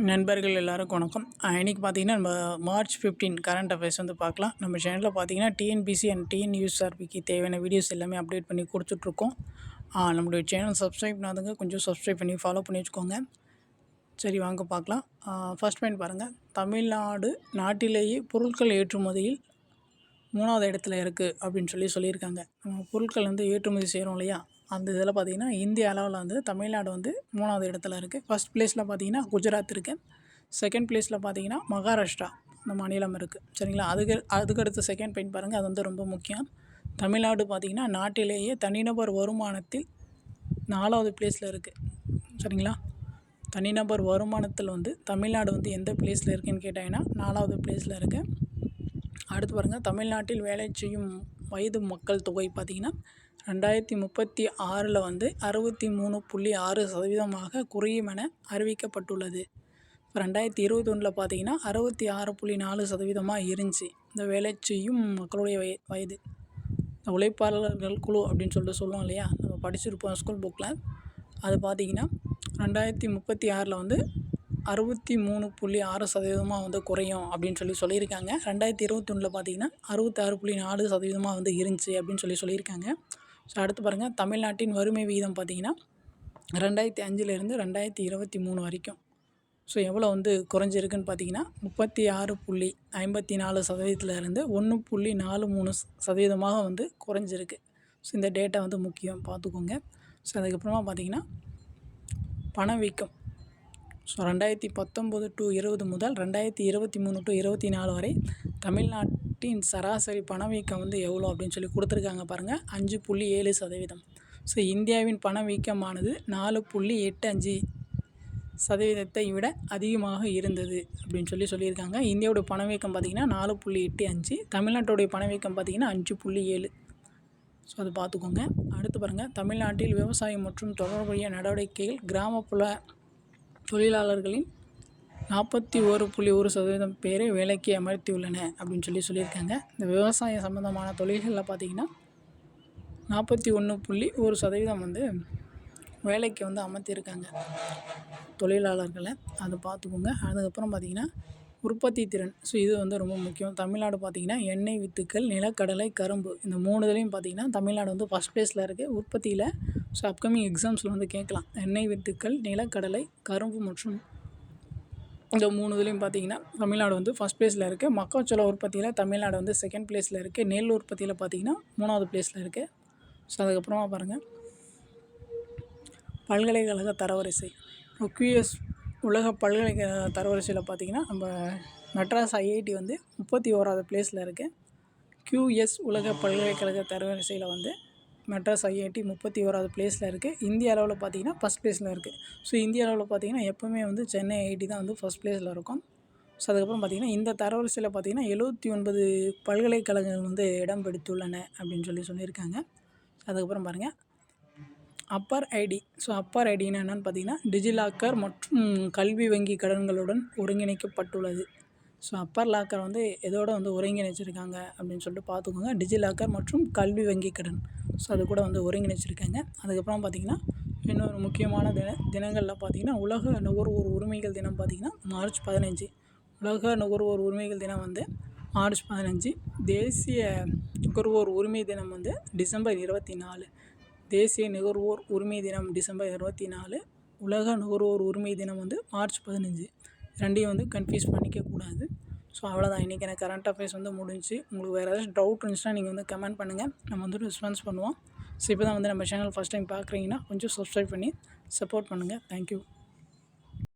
நண்பர்கள் எல்லாருக்கும் வணக்கம். இன்றைக்கி பார்த்தீங்கன்னா நம்ம மார்ச் 15 கரண்ட் அஃபேர்ஸ் வந்து பார்க்கலாம். நம்ம சேனலில் பார்த்தீங்கன்னா டிஎன்பிசி அண்ட் டிஎன்யூஎஸ்ஆர்பிக்கு தேவையான வீடியோஸ் எல்லாமே அப்டேட் பண்ணி கொடுத்துட்ருக்கோம். நம்மளுடைய சேனல் சப்ஸ்கிரைப் பண்ணாதவங்க கொஞ்சம் சப்ஸ்கிரைப் பண்ணி ஃபாலோ பண்ணி வச்சுக்கோங்க. சரி, வாங்க பார்க்கலாம். ஃபர்ஸ்ட் பாயிண்ட் பாருங்கள். தமிழ்நாடு நாட்டிலேயே பொருட்கள் ஏற்றுமதியில் 3வது இடத்துல இருக்குது அப்படின்னு சொல்லியிருக்காங்க. நம்ம பொருட்கள் வந்து ஏற்றுமதி செய்கிறோம் இல்லையா, அந்த இதில் பார்த்திங்கன்னா இந்திய அளவில் வந்து தமிழ்நாடு வந்து 3வது இடத்துல இருக்குது. ஃபஸ்ட் ப்ளேஸில் பார்த்திங்கன்னா குஜராத் இருக்குது. செகண்ட் ப்ளேஸில் பார்த்திங்கன்னா மகாராஷ்டிரா இந்த மாநிலம் இருக்குது. சரிங்களா, அதுக்கடுத்து செகண்ட் பாயிண்ட் பாருங்கள், அது வந்து ரொம்ப முக்கியம். தமிழ்நாடு பார்த்திங்கன்னா நாட்டிலேயே தனிநபர் வருமானத்தில் 4வது ப்ளேஸில் இருக்குது. சரிங்களா, தனிநபர் வருமானத்தில் வந்து தமிழ்நாடு வந்து எந்த ப்ளேஸில் இருக்குதுன்னு கேட்டாங்கன்னா 4வது ப்ளேஸில் இருக்குது. அடுத்து பாருங்கள், தமிழ்நாட்டில் வேலை செய்யும் வயது மக்கள் தொகை பார்த்திங்கன்னா 2036 வந்து 63.6% குறையும் என அறிவிக்கப்பட்டுள்ளது. இப்போ 2021 பார்த்திங்கன்னா 66.4% இருந்துச்சு. இந்த வேலை செய்யும் மக்களுடைய வயது உழைப்பாளர்கள் குழு அப்படின்னு சொல்லுவோம் இல்லையா, நம்ம படிச்சிருப்போம் ஸ்கூல் புக்கில். அது பார்த்திங்கன்னா 2036 வந்து 63.6% வந்து குறையும் அப்படின்னு சொல்லியிருக்காங்க. 2021 பார்த்திங்கன்னா 66.4% வந்து இருந்துச்சு அப்படின்னு சொல்லியிருக்காங்க. ஸோ அடுத்து பாருங்கள், தமிழ்நாட்டின் வறுமை விகிதம் பார்த்திங்கன்னா 2005 2023 வரைக்கும் ஸோ எவ்வளோ வந்து குறைஞ்சிருக்குன்னு பார்த்திங்கன்னா 36.54% 1.43% வந்து குறைஞ்சிருக்கு. ஸோ இந்த டேட்டா வந்து முக்கியம், பார்த்துக்கோங்க. ஸோ அதுக்கப்புறமா பார்த்திங்கன்னா பணவீக்கம். ஸோ 2019 to 20 முதல் 2023 to 24 வரை தமிழ்நாட்டின் சராசரி பணவீக்கம் வந்து எவ்வளோ அப்படின்னு கொடுத்துருக்காங்க பாருங்கள், 5.7%. ஸோ இந்தியாவின் பணவீக்கமானது 4.85% விட அதிகமாக இருந்தது அப்படின்னு சொல்லியிருக்காங்க. இந்தியாவுடைய பணவீக்கம் பார்த்திங்கன்னா 4.85, தமிழ்நாட்டுடைய பணவீக்கம் பார்த்திங்கன்னா 5.7. ஸோ அதை பார்த்துக்கோங்க. அடுத்து பாருங்கள், தமிழ்நாட்டில் விவசாயம் மற்றும் தொடர்புடைய நடவடிக்கைகள் கிராமப்புற தொழிலாளர்களின் 41.1% பேரை வேலைக்கு அமர்த்தியுள்ளன அப்படின்னு சொல்லியிருக்காங்க. இந்த விவசாயம் சம்மந்தமான தொழில்களில் பார்த்திங்கன்னா 41.1% வந்து வேலைக்கு வந்து அமர்த்தியிருக்காங்க தொழிலாளர்களை. அதை பார்த்துக்கோங்க. அதுக்கப்புறம் பார்த்திங்கன்னா உற்பத்தி திறன். ஸோ இது வந்து ரொம்ப முக்கியம். தமிழ்நாடு பார்த்திங்கன்னா எண்ணெய் வித்துக்கள், நிலக்கடலை, கரும்பு இந்த 3 பார்த்திங்கன்னா தமிழ்நாடு வந்து ஃபஸ்ட் ப்ளேஸில் இருக்குது உற்பத்தியில். ஸோ அப்கமிங் எக்ஸாம்ஸில் வந்து கேட்கலாம். எண்ணெய் வித்துக்கள், நிலக்கடலை, கரும்பு மற்றும் இந்த 3 பார்த்திங்கன்னா தமிழ்நாடு வந்து ஃபஸ்ட் ப்ளேஸில் இருக்குது. மக்காச்சோள உற்பத்தியில் தமிழ்நாடு வந்து செகண்ட் ப்ளேஸில் இருக்குது. நெல் உற்பத்தியில் பார்த்திங்கன்னா 3வது ப்ளேஸில் இருக்குது. ஸோ அதுக்கப்புறமா பாருங்கள், பல்கலைக்கழக தரவரிசை. QS உலக பல்கலைக்கழக தரவரிசையில் பார்த்திங்கன்னா நம்ம மெட்ராஸ் ஐஐடி வந்து 31வது ப்ளேஸில் இருக்குது. QS உலக பல்கலைக்கழக தரவரிசையில் வந்து மெட்ராஸ் ஐஐடி 31வது ப்ளேஸில் இருக்குது. இந்திய அளவில் பார்த்திங்கன்னா ஃபஸ்ட் ப்ளேஸில் இருக்குது. ஸோ இந்திய அளவில் பார்த்திங்கன்னா எப்போவுமே வந்து சென்னை ஐஐடி தான் வந்து ஃபஸ்ட் ப்ளேஸில் இருக்கும். ஸோ அதுக்கப்புறம் பார்த்திங்கன்னா இந்த தரவரிசையில் பார்த்திங்கன்னா 79 பல்கலைக்கழகங்கள் வந்து இடம் பிடித்துள்ளன அப்படின்னு சொல்லியிருக்காங்க. அதுக்கப்புறம் பாருங்கள், அப்பர் ஐடி. ஸோ அப்பர் ஐடின்னு என்னென்னு பார்த்திங்கன்னா டிஜிலாக்கர் மற்றும் கல்வி வங்கி கடன்களுடன் ஒருங்கிணைக்கப்பட்டுள்ளது. ஸோ அப்பர் லாக்கர் வந்து எதோட வந்து ஒருங்கிணைச்சிருக்காங்க அப்படின்னு பார்த்துக்கோங்க. டிஜிலாக்கர் மற்றும் கல்வி வங்கி கடன், ஸோ அது கூட வந்து ஒருங்கிணைச்சிருக்காங்க. அதுக்கப்புறம் பார்த்திங்கன்னா இன்னொரு முக்கியமான தினங்களில் பார்த்திங்கன்னா உலக நுகர்வோர் உரிமைகள் தினம் பார்த்திங்கன்னா மார்ச் 15. உலக நுகர்வோர் உரிமைகள் தினம் வந்து மார்ச் 15. தேசிய நுகர்வோர் உரிமை தினம் வந்து டிசம்பர் 24. தேசிய நுகர்வோர் உரிமை தினம் டிசம்பர் 24. உலக நுகர்வோர் உரிமை தினம் வந்து மார்ச் 15. ரெண்டையும் வந்து கன்ஃபியூஸ் பண்ணிக்கக்கூடாது. ஸோ அவ்வளோதான், இன்றைக்கி எனக்கு கரண்ட் அஃபேர்ஸ் வந்து முடிஞ்சு. உங்களுக்கு வேறு ஏதாச்சும் டவுட் இருந்துச்சுன்னா நீங்கள் வந்து கமெண்ட் பண்ணுங்கள், நம்ம வந்து ரெஸ்பான்ஸ் பண்ணுவோம். ஸோ இப்போ தான் வந்து நம்ம சேனல் ஃபஸ்ட் டைம் பார்க்குறீங்கன்னா கொஞ்சம் சப்ஸ்கிரைப் பண்ணி சப்போர்ட் பண்ணுங்கள். தேங்க்யூ.